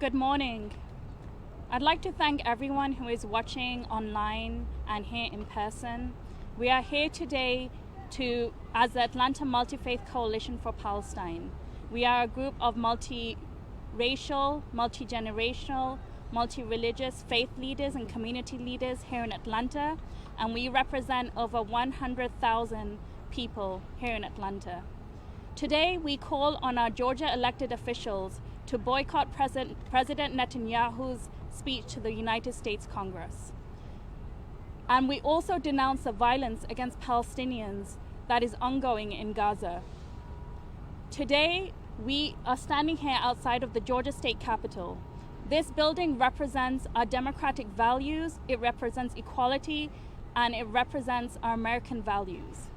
Good morning. I'd like to thank everyone who is watching online and here in person. We are here today as the Atlanta Multifaith Coalition for Palestine. We are a group of multi-racial, multi-generational, multi-religious faith leaders and community leaders here in Atlanta, and we represent over 100,000 people here in Atlanta. Today, we call on our Georgia elected officials to boycott President Netanyahu's speech to the United States Congress. And we also denounce the violence against Palestinians that is ongoing in Gaza. Today, we are standing here outside of the Georgia State Capitol. This building represents our democratic values, it represents equality, and it represents our American values.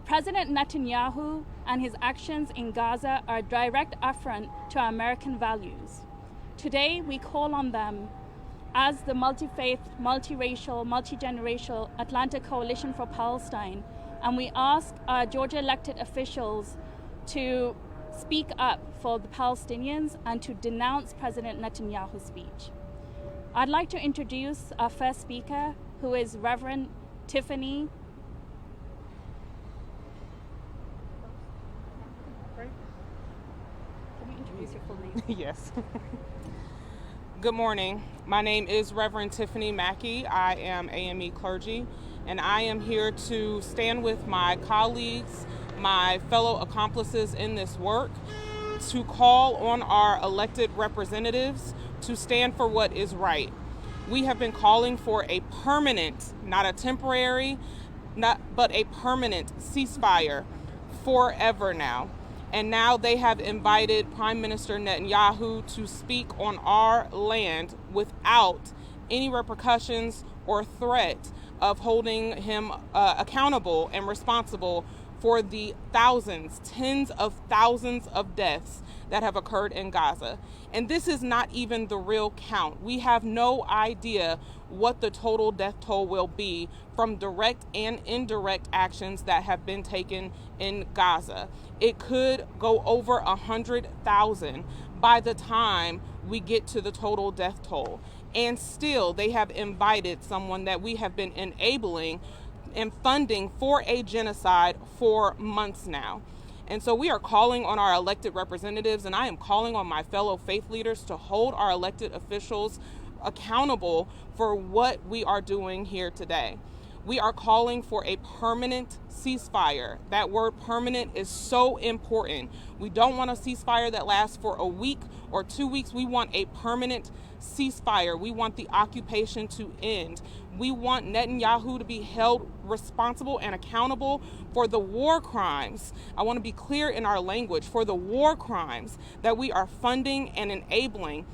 President Netanyahu and his actions in Gaza are a direct affront to our American values. Today, we call on them as the multi-faith, multiracial, multi-generational Atlanta Coalition for Palestine, and we ask our Georgia elected officials to speak up for the Palestinians and to denounce President Netanyahu's speech. I'd like to introduce our first speaker, who is Reverend Tiffany. Can you introduce your full name? Yes. Good morning. My name is Reverend Tiffany Mackey. I am AME clergy, and I am here to stand with my colleagues, my fellow accomplices in this work, to call on our elected representatives to stand for what is right. We have been calling for a permanent, not a temporary, but a permanent ceasefire forever now. And now they have invited Prime Minister Netanyahu to speak on our land without any repercussions or threat of holding him accountable and responsible for the thousands, tens of thousands of deaths that have occurred in Gaza. And this is not even the real count. We have no idea what the total death toll will be from direct and indirect actions that have been taken in Gaza. It could go over 100,000 by the time we get to the total death toll. And still, they have invited someone that we have been enabling and funding for a genocide for months now. And so we are calling on our elected representatives, and I am calling on my fellow faith leaders to hold our elected officials accountable for what we are doing here today. We are calling for a permanent ceasefire. That word permanent is so important. We don't want a ceasefire that lasts for a week or 2 weeks. We want a permanent ceasefire. We want the occupation to end. We want Netanyahu to be held responsible and accountable for the war crimes. I want to be clear in our language, for the war crimes that we are funding and enabling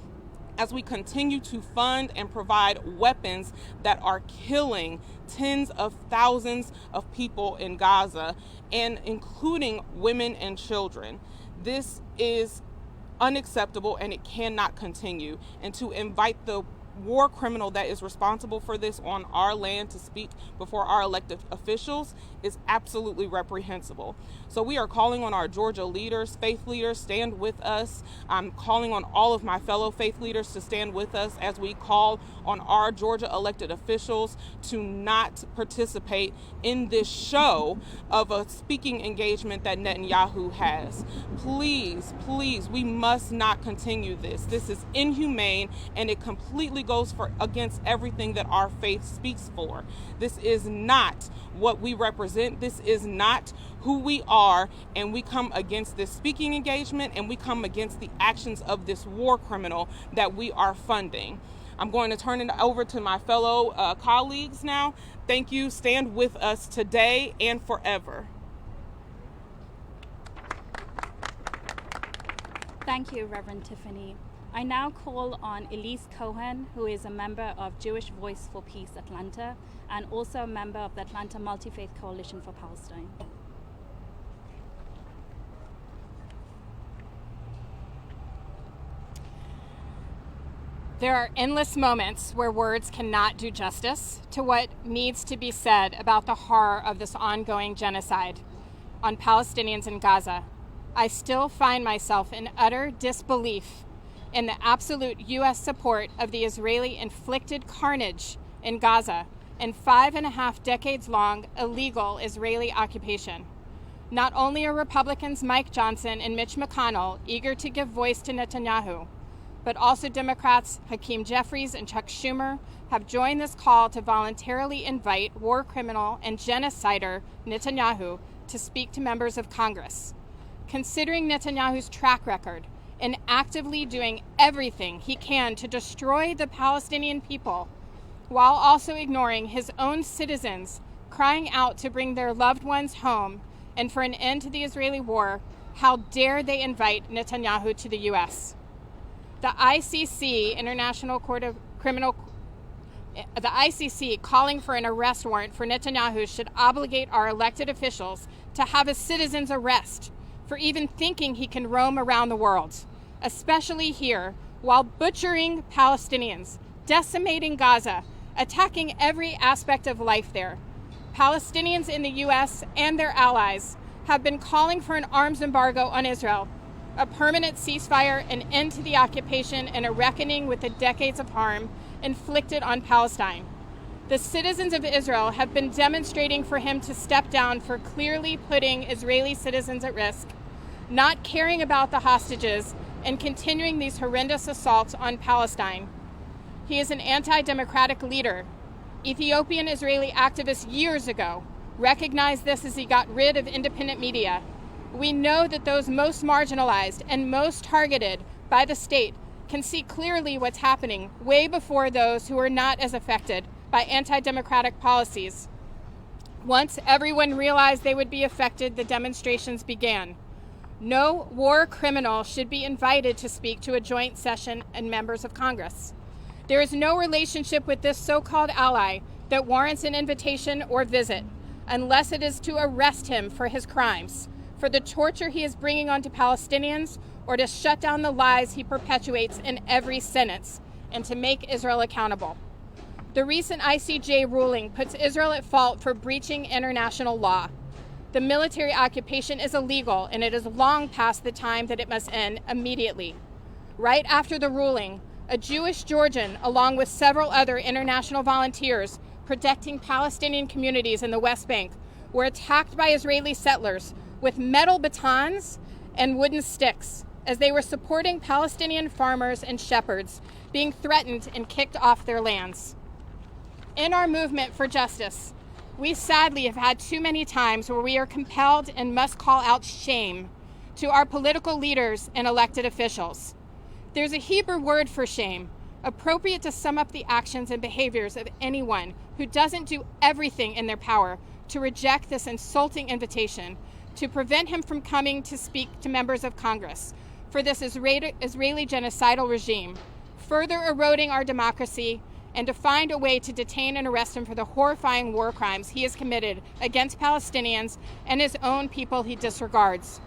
as we continue to fund and provide weapons that are killing tens of thousands of people in Gaza, and including women and children. This is unacceptable and it cannot continue. And to invite the war criminal that is responsible for this on our land to speak before our elected officials is absolutely reprehensible. So we are calling on our Georgia leaders, faith leaders, stand with us. I'm calling on all of my fellow faith leaders to stand with us as we call on our Georgia elected officials to not participate in this show of a speaking engagement that Netanyahu has. Please, please, we must not continue this. This is inhumane, and it completely goes against everything that our faith speaks for. This is not what we represent. This is not who we are, and we come against this speaking engagement, and we come against the actions of this war criminal that we are funding. I'm going to turn it over to my fellow colleagues now. Thank you. Stand with us today and forever. Thank you, Reverend Tiffany. I now call on Elise Cohen, who is a member of Jewish Voice for Peace Atlanta and also a member of the Atlanta Multifaith Coalition for Palestine. There are endless moments where words cannot do justice to what needs to be said about the horror of this ongoing genocide on Palestinians in Gaza. I still find myself in utter disbelief in the absolute U.S. support of the Israeli-inflicted carnage in Gaza and 5.5 decades-long illegal Israeli occupation. Not only are Republicans Mike Johnson and Mitch McConnell eager to give voice to Netanyahu, but also Democrats Hakeem Jeffries and Chuck Schumer have joined this call to voluntarily invite war criminal and genocider Netanyahu to speak to members of Congress. Considering Netanyahu's track record in actively doing everything he can to destroy the Palestinian people, while also ignoring his own citizens crying out to bring their loved ones home and for an end to the Israeli war, how dare they invite Netanyahu to the U.S.? The ICC, International Court of Criminal, the ICC calling for an arrest warrant for Netanyahu should obligate our elected officials to have his citizens arrest for even thinking he can roam around the world, especially here, while butchering Palestinians, decimating Gaza, attacking every aspect of life there. Palestinians in the U.S. and their allies have been calling for an arms embargo on Israel, a permanent ceasefire, an end to the occupation, and a reckoning with the decades of harm inflicted on Palestine. The citizens of Israel have been demonstrating for him to step down for clearly putting Israeli citizens at risk, not caring about the hostages, and continuing these horrendous assaults on Palestine. He is an anti-democratic leader. Ethiopian Israeli activists years ago recognized this as he got rid of independent media. We know that those most marginalized and most targeted by the state can see clearly what's happening way before those who are not as affected by anti-democratic policies. Once everyone realized they would be affected, the demonstrations began. No war criminal should be invited to speak to a joint session and members of Congress. There is no relationship with this so-called ally that warrants an invitation or visit, unless it is to arrest him for his crimes, for the torture he is bringing onto Palestinians, or to shut down the lies he perpetuates in every sentence, and to make Israel accountable. The recent ICJ ruling puts Israel at fault for breaching international law. The military occupation is illegal, and it is long past the time that it must end immediately. Right after the ruling, a Jewish Georgian, along with several other international volunteers protecting Palestinian communities in the West Bank, were attacked by Israeli settlers with metal batons and wooden sticks as they were supporting Palestinian farmers and shepherds being threatened and kicked off their lands. In our movement for justice, we sadly have had too many times where we are compelled and must call out shame to our political leaders and elected officials. There's a Hebrew word for shame, appropriate to sum up the actions and behaviors of anyone who doesn't do everything in their power to reject this insulting invitation, to prevent him from coming to speak to members of Congress for this Israeli genocidal regime, further eroding our democracy, and to find a way to detain and arrest him for the horrifying war crimes he has committed against Palestinians and his own people he disregards.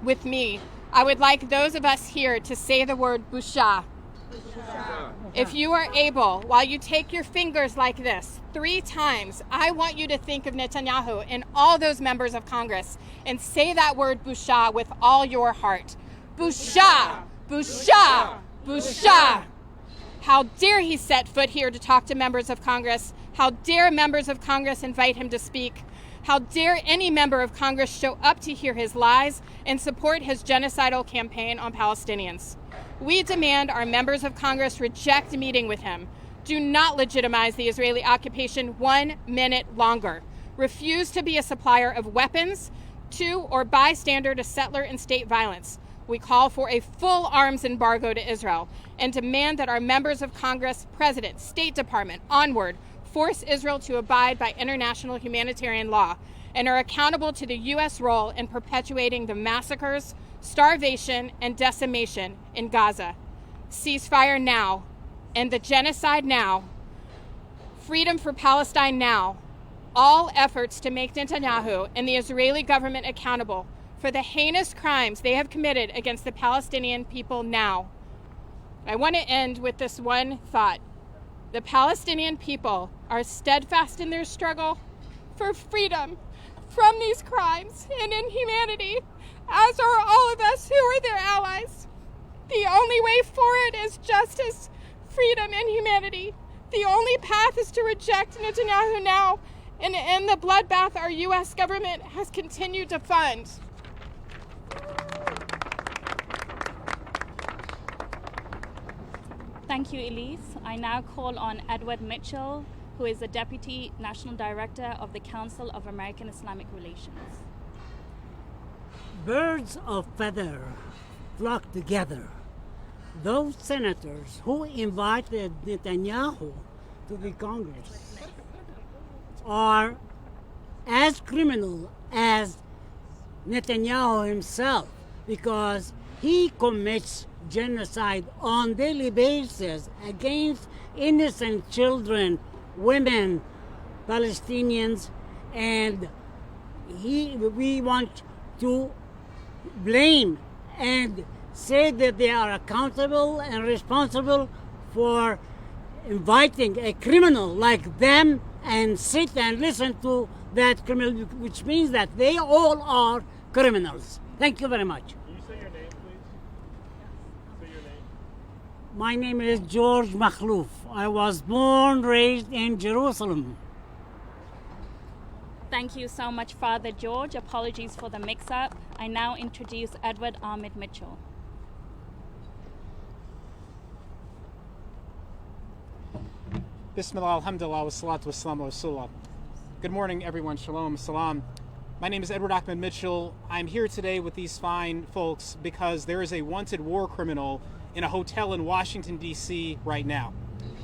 With me, I would like those of us here to say the word busha. If you are able, while you take your fingers like this 3 times, I want you to think of Netanyahu and all those members of Congress and say that word busha with all your heart. Busha! Busha! Busha! How dare he set foot here to talk to members of Congress? How dare members of Congress invite him to speak? How dare any member of Congress show up to hear his lies and support his genocidal campaign on Palestinians? We demand our members of Congress reject meeting with him. Do not legitimize the Israeli occupation 1 minute longer. Refuse to be a supplier of weapons to or bystander to settler and state violence. We call for a full arms embargo to Israel and demand that our members of Congress, President, State Department, onward, force Israel to abide by international humanitarian law and are accountable to the U.S. role in perpetuating the massacres, starvation, and decimation in Gaza. Ceasefire now, and the genocide now. Freedom for Palestine now. All efforts to make Netanyahu and the Israeli government accountable for the heinous crimes they have committed against the Palestinian people now. I want to end with this one thought. The Palestinian people are steadfast in their struggle for freedom from these crimes and inhumanity, as are all of us who are their allies. The only way forward is justice, freedom, and humanity. The only path is to reject Netanyahu now and end the bloodbath our U.S. government has continued to fund. Thank you, Elise. I now call on Edward Mitchell, who is the Deputy National Director of the Council of American Islamic Relations. Birds of feather flock together. Those senators who invited Netanyahu to the Congress are as criminal as Netanyahu himself, because he commits genocide on daily basis against innocent children, women, Palestinians, and we want to blame and say that they are accountable and responsible for inviting a criminal like them and sit and listen to that criminal, which means that they all are criminals. Thank you very much. Can you say your name, please? Say your name. My name is George Makhlouf. I was born, raised in Jerusalem. Thank you so much, Father George. Apologies for the mix-up. I now introduce Edward Ahmed Mitchell. Bismillah, alhamdulillah, wa salatu wa salam wa rasulullah. Good morning, everyone. Shalom, salam. My name is Edward Ahmed Mitchell. I'm here today with these fine folks because there is a wanted war criminal in a hotel in Washington, D.C. right now.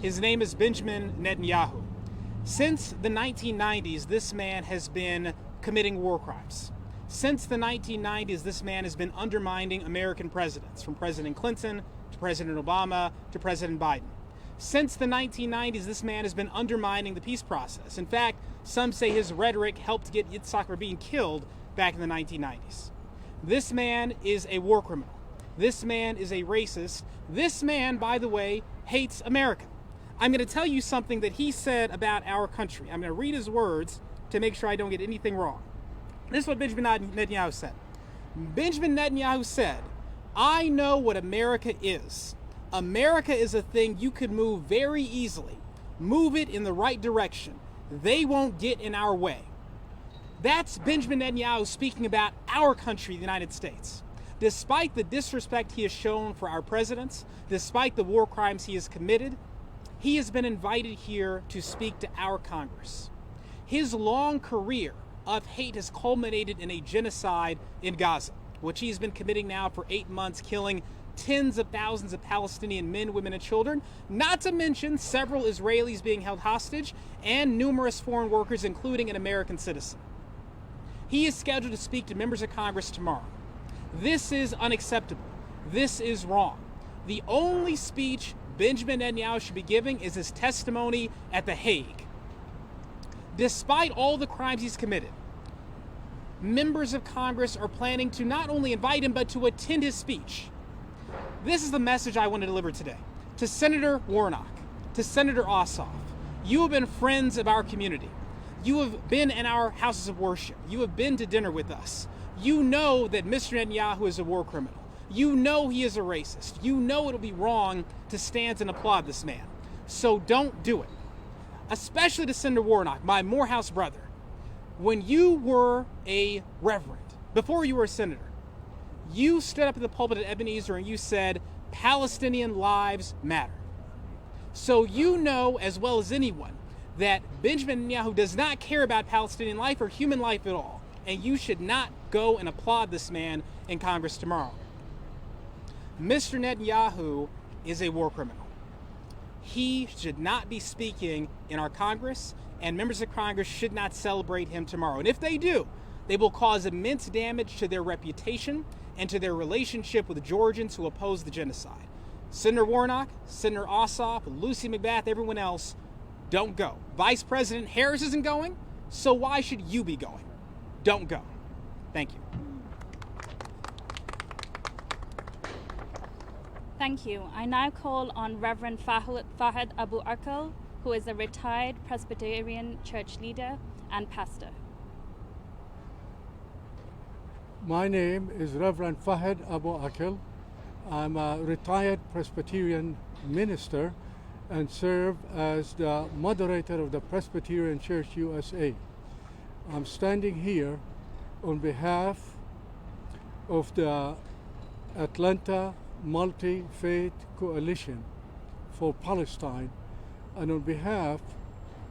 His name is Benjamin Netanyahu. Since the 1990s, this man has been committing war crimes. Since the 1990s, this man has been undermining American presidents, from President Clinton to President Obama to President Biden. Since the 1990s, this man has been undermining the peace process. In fact, some say his rhetoric helped get Yitzhak Rabin killed back in the 1990s. This man is a war criminal. This man is a racist. This man, by the way, hates America. I'm going to tell you something that he said about our country. I'm going to read his words to make sure I don't get anything wrong. This is what Benjamin Netanyahu said. Benjamin Netanyahu said, "I know what America is. America is a thing you could move very easily. Move it in the right direction. They won't get in our way." That's Benjamin Netanyahu speaking about our country, the United States. Despite the disrespect he has shown for our presidents, despite the war crimes he has committed, he has been invited here to speak to our Congress. His long career of hate has culminated in a genocide in Gaza, which he's been committing now for 8 months, killing tens of thousands of Palestinian men, women, and children, not to mention several Israelis being held hostage and numerous foreign workers, including an American citizen. He is scheduled to speak to members of Congress tomorrow. This is unacceptable. This is wrong. The only speech Benjamin Netanyahu should be giving is his testimony at The Hague. Despite all the crimes he's committed, members of Congress are planning to not only invite him, but to attend his speech. This is the message I want to deliver today. To Senator Warnock, to Senator Ossoff, you have been friends of our community. You have been in our houses of worship. You have been to dinner with us. You know that Mr. Netanyahu is a war criminal. You know he is a racist. You know it'll be wrong to stand and applaud this man. So don't do it. Especially to Senator Warnock, my Morehouse brother. When you were a reverend, before you were a senator, you stood up at the pulpit at Ebenezer and you said, Palestinian lives matter. So you know as well as anyone that Benjamin Netanyahu does not care about Palestinian life or human life at all. And you should not go and applaud this man in Congress tomorrow. Mr. Netanyahu is a war criminal. He should not be speaking in our Congress, and members of Congress should not celebrate him tomorrow. And if they do, they will cause immense damage to their reputation and to their relationship with the Georgians who oppose the genocide. Senator Warnock, Senator Ossoff, Lucy McBath, everyone else, don't go. Vice President Harris isn't going, so why should you be going? Don't go. Thank you. Thank you. I now call on Reverend Fahad Abu Akal, who is a retired Presbyterian church leader and pastor. My name is Reverend Fahad Abu Akil. I'm a retired Presbyterian minister and serve as the moderator of the Presbyterian Church USA. I'm standing here on behalf of the Atlanta Multifaith Coalition for Palestine and on behalf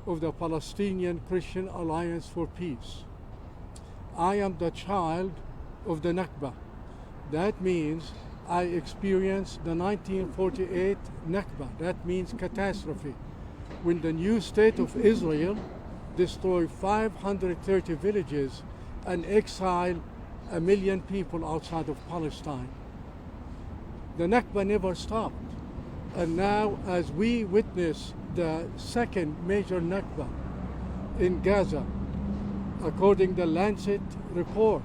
of the Palestinian Christian Alliance for Peace. I am the child of the Nakba. That means I experienced the 1948 Nakba. That means catastrophe. When the new state of Israel destroyed 530 villages and exiled 1 million people outside of Palestine. The Nakba never stopped. And now, as we witness the second major Nakba in Gaza, according to the Lancet report,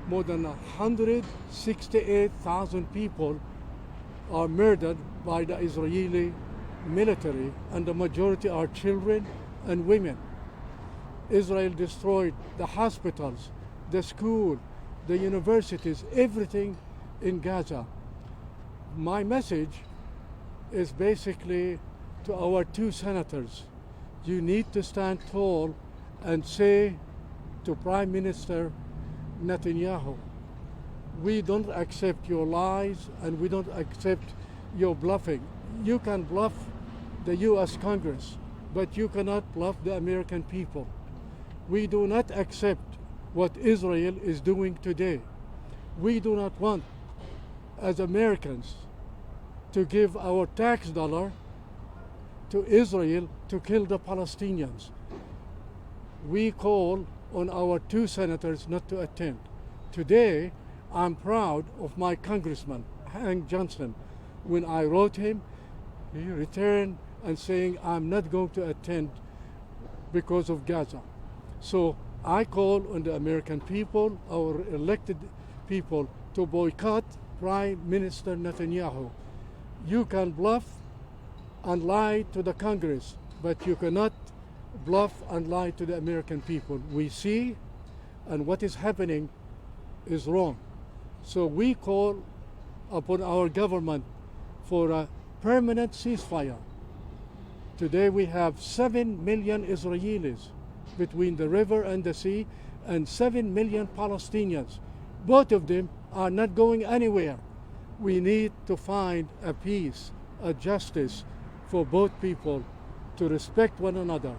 more than 168,000 people are murdered by the Israeli military, and the majority are children and women. Israel destroyed the hospitals, the school, the universities, everything in Gaza. My message is basically to our two senators. You need to stand tall and say to Prime Minister Netanyahu, we don't accept your lies and we don't accept your bluffing. You can bluff the US Congress, but you cannot bluff the American people. We do not accept what Israel is doing today. We do not want, as Americans, to give our tax dollar to Israel to kill the Palestinians. We call on our two senators not to attend. Today, I'm proud of my congressman, Hank Johnson. When I wrote him, he returned and saying, I'm not going to attend because of Gaza. So I call on the American people, our elected people, to boycott Prime Minister Netanyahu. You can bluff and lie to the Congress, but you cannot bluff and lie to the American people. We see, and what is happening is wrong. So we call upon our government for a permanent ceasefire. Today we have 7 million Israelis between the river and the sea and 7 million Palestinians. Both of them are not going anywhere. We need to find a peace, a justice for both people to respect one another.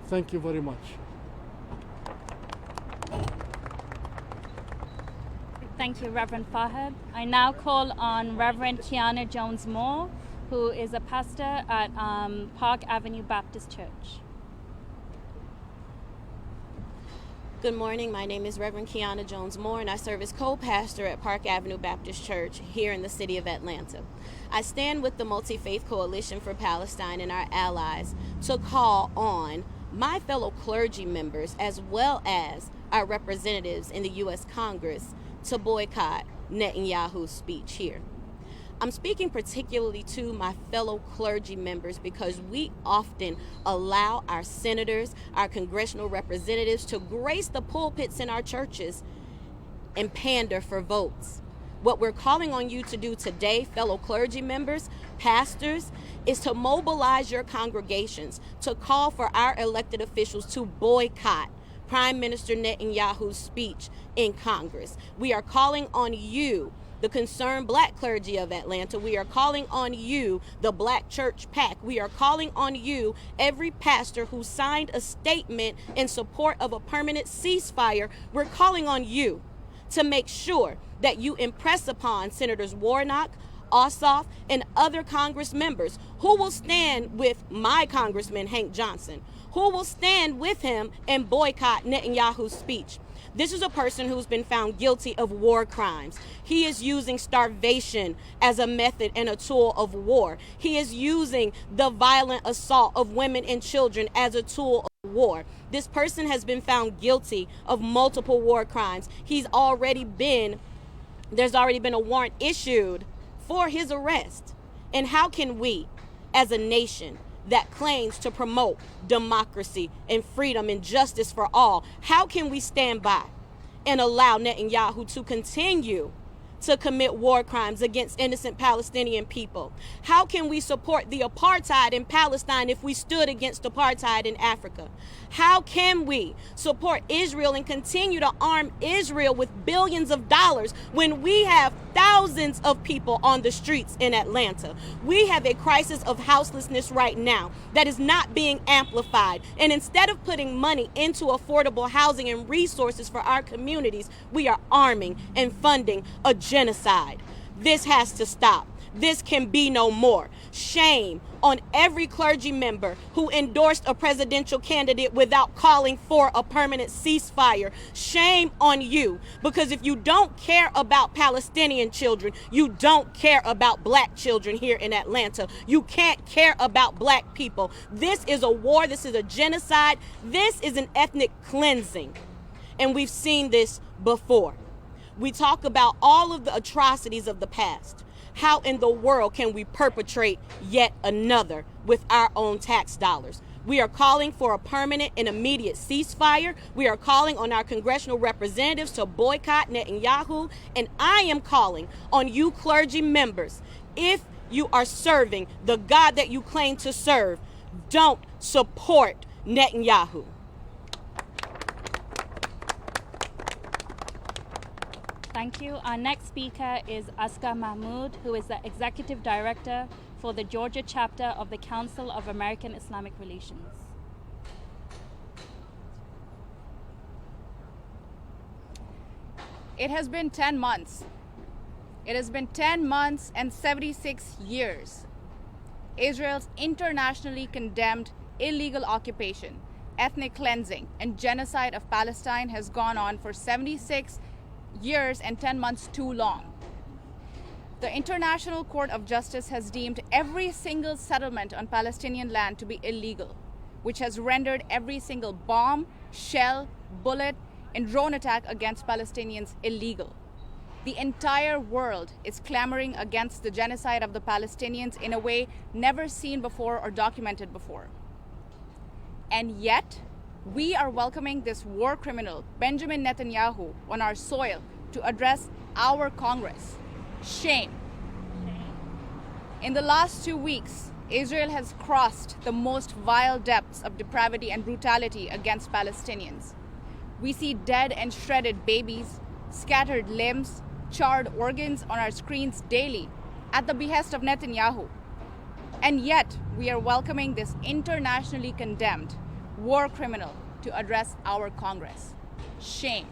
Thank you very much. Thank you, Reverend Fahad. I now call on Reverend Kiana Jones-Moore, who is a pastor at Park Avenue Baptist Church. Good morning. My name is Reverend Kiana Jones-Moore, and I serve as co-pastor at Park Avenue Baptist Church here in the city of Atlanta. I stand with the Multifaith Coalition for Palestine and our allies to call on my fellow clergy members as well as our representatives in the U.S. Congress to boycott Netanyahu's speech here. I'm speaking particularly to my fellow clergy members because we often allow our senators, our congressional representatives to grace the pulpits in our churches and pander for votes. What we're calling on you to do today, fellow clergy members, pastors, is to mobilize your congregations to call for our elected officials to boycott Prime Minister Netanyahu's speech in Congress. We are calling on you, the concerned black clergy of Atlanta. We are calling on you, the Black Church PAC. We are calling on you, every pastor who signed a statement in support of a permanent ceasefire. We're calling on you to make sure that you impress upon Senators Warnock, Ossoff, and other Congress members who will stand with my Congressman Hank Johnson, who will stand with him and boycott Netanyahu's speech. This is a person who's been found guilty of war crimes. He is using starvation as a method and a tool of war. He is using the violent assault of women and children as a tool of war. This person has been found guilty of multiple war crimes. There's already been a warrant issued for his arrest. And how can we, as a nation that claims to promote democracy and freedom and justice for all, how can we stand by and allow Netanyahu to continue to commit war crimes against innocent Palestinian people? How can we support the apartheid in Palestine if we stood against apartheid in Africa? How can we support Israel and continue to arm Israel with billions of dollars when we have thousands of people on the streets in Atlanta? We have a crisis of houselessness right now that is not being amplified. And instead of putting money into affordable housing and resources for our communities, we are arming and funding a genocide. This has to stop. This can be no more. Shame on every clergy member who endorsed a presidential candidate without calling for a permanent ceasefire. Shame on you, because if you don't care about Palestinian children, you don't care about black children here in Atlanta. You can't care about black people. This is a war. This is a genocide. This is an ethnic cleansing. And we've seen this before. We talk about all of the atrocities of the past. How in the world can we perpetrate yet another with our own tax dollars? We are calling for a permanent and immediate ceasefire. We are calling on our congressional representatives to boycott Netanyahu. And I am calling on you clergy members, if you are serving the God that you claim to serve, don't support Netanyahu. Thank you. Our next speaker is Asghar Mahmood, who is the Executive Director for the Georgia chapter of the Council of American Islamic Relations. It has been 10 months. It has been 10 months and 76 years. Israel's internationally condemned illegal occupation, ethnic cleansing, and genocide of Palestine has gone on for 76 years and 10 months too long. The International Court of Justice has deemed every single settlement on Palestinian land to be illegal, which has rendered every single bomb, shell, bullet, and drone attack against Palestinians illegal. The entire world is clamoring against the genocide of the Palestinians in a way never seen before or documented before. And yet, we are welcoming this war criminal, Benjamin Netanyahu, on our soil to address our Congress. Shame. In the last 2 weeks, Israel has crossed the most vile depths of depravity and brutality against Palestinians. We see dead and shredded babies, scattered limbs, charred organs on our screens daily at the behest of Netanyahu. And yet, we are welcoming this internationally condemned war criminal to address our Congress. Shame.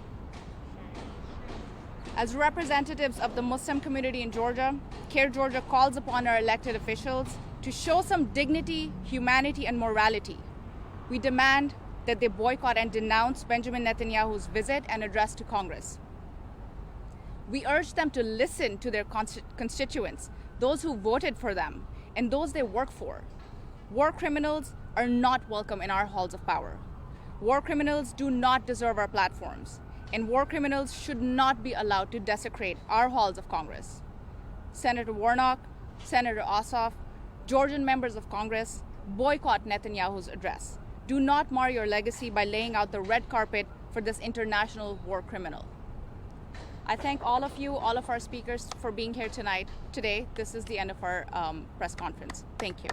As representatives of the Muslim community in Georgia, CARE Georgia calls upon our elected officials to show some dignity, humanity, and morality. We demand that they boycott and denounce Benjamin Netanyahu's visit and address to Congress. We urge them to listen to their constituents, those who voted for them, and those they work for. War criminals are not welcome in our halls of power. War criminals do not deserve our platforms, and war criminals should not be allowed to desecrate our halls of Congress. Senator Warnock, Senator Ossoff, Georgian members of Congress, boycott Netanyahu's address. Do not mar your legacy by laying out the red carpet for this international war criminal. I thank all of you, all of our speakers, for being here today. This is the end of our press conference. Thank you.